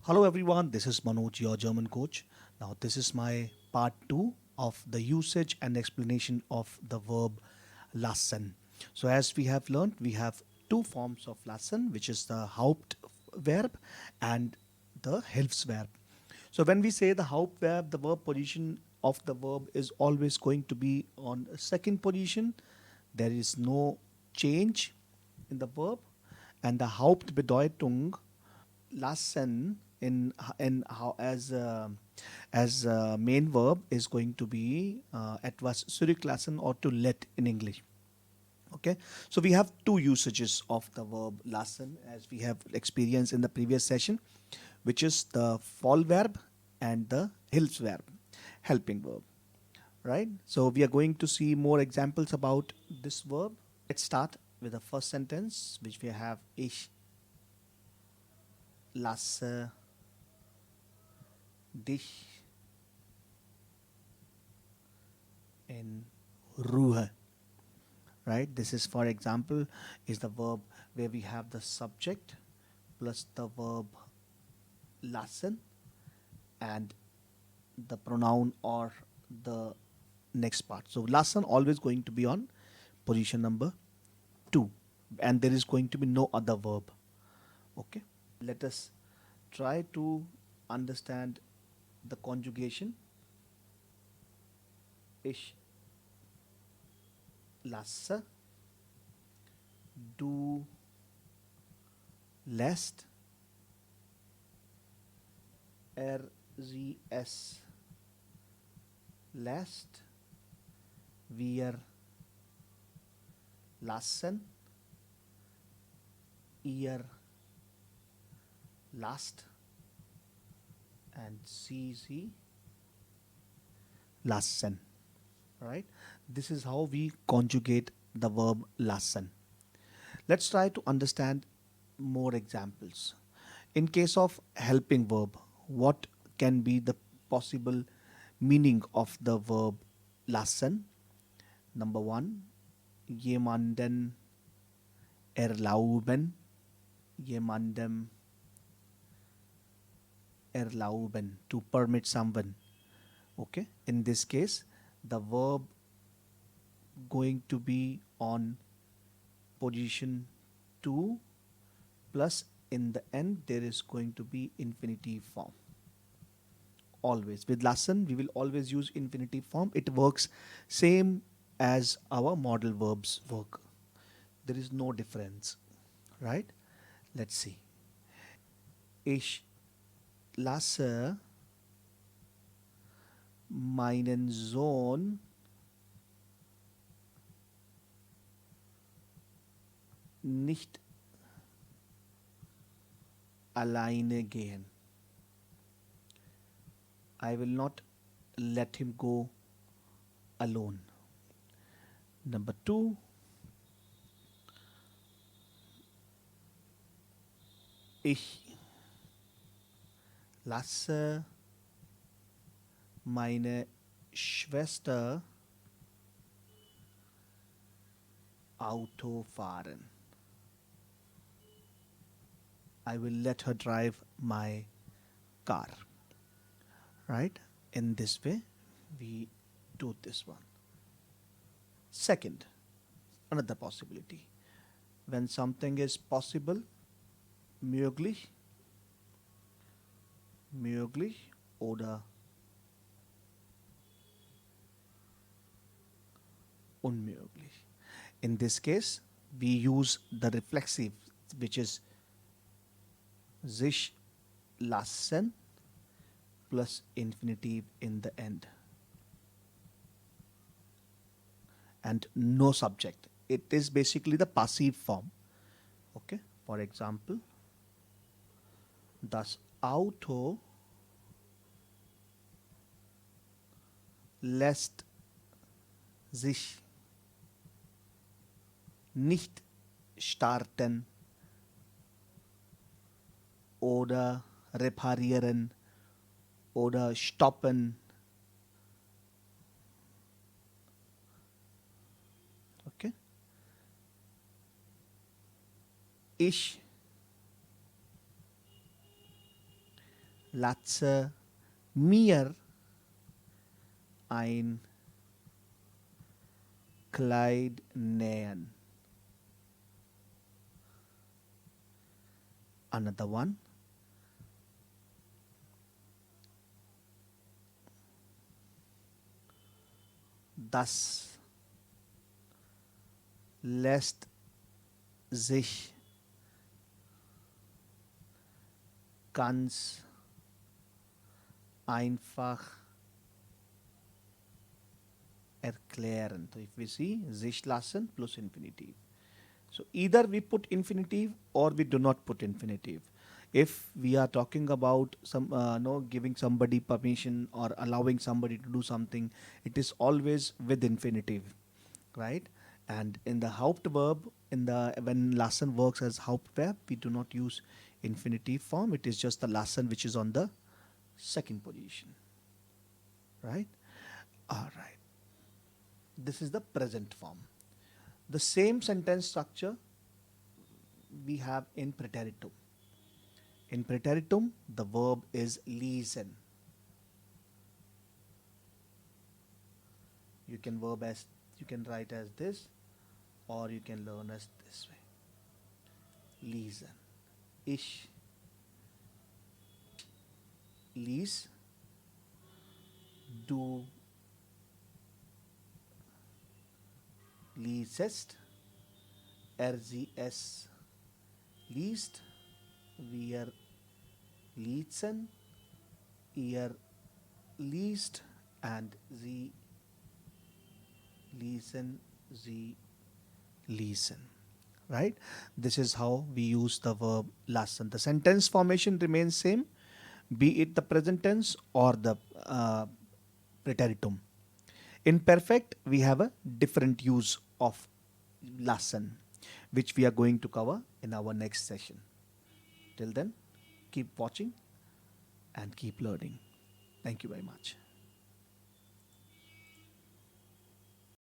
Hello everyone, this is Manoj, your German coach. Now, this is my part 2 of the usage and explanation of the verb lassen. So, as we have learned, we have two forms of lassen, which is the Hauptverb and the Hilfsverb. So, when we say the Hauptverb, the verb position of the verb is always going to be on second position. There is no change in the verb, and the Hauptbedeutung lassen in how as main verb is going to be etwas zurücklassen or to let in English. Okay, so we have two usages of the verb lassen as we have experienced in the previous session, which is the fall verb and the Hilfsverb, helping verb. Right. So we are going to see more examples about this verb. Let's start with the first sentence, which we have ich lasse dich in Ruhe. Right? This is, for example, is the verb where we have the subject plus the verb lassen and the pronoun or the next part. So lassen always going to be on position number 2, and there is going to be no other verb. Okay. Let us try to understand the conjugation. Ich lasse, du lässt, sie es lässt, wir lassen, ihr lasst, and sie lassen. Right? This is how we conjugate the verb lassen. Let's try to understand more examples. In case of helping verb, what can be the possible meaning of the verb lassen? Number one, jemanden erlauben, jemandem erlauben, to permit someone. Okay, in this case, the verb going to be on position 2 plus in the end there is going to be infinitive form. Always with lassen we will always use infinitive form. It works same as our modal verbs work. There is no difference, right? Let's see. Ich lasse meinen Sohn nicht alleine gehen. I will not let him go alone. Number 2, ich lasse meine Schwester Auto fahren. I will let her drive my car. Right? In this way, we do this one. Second, another possibility. When something is possible, möglich, möglich oder unmöglich. In this case, we use the reflexive, which is sich lassen plus infinitive in the end and no subject. It is basically the passive form. Okay, for example, das Auto lässt sich nicht starten oder reparieren oder stoppen. Okay. Ich Latze mir ein Kleid nähen. Another one. Das lässt sich ganz einfach erklären. So if we see sich lassen plus infinitive. So either we put infinitive or we do not put infinitive. If we are talking about some no giving somebody permission or allowing somebody to do something, it is always with infinitive, right? And in the Hauptverb, in the when Lassen works as Hauptverb, we do not use infinitive form. It is just the Lassen which is on the second position, right? All right. This is the present form. The same sentence structure we have in preteritum. In preteritum, the verb is lesen. You can write as this, or you can learn as this way. Lesen. Ich lies. Du liesest. Sie es liest. Wir liezen. Ihr liest. And sie lesen. Sie lesen. Right? This is how we use the verb lassen. The sentence formation remains same, be it the present tense or the preteritum. In perfect, we have a different use of lassen, which we are going to cover in our next session. Till then, keep watching and keep learning. Thank you very much.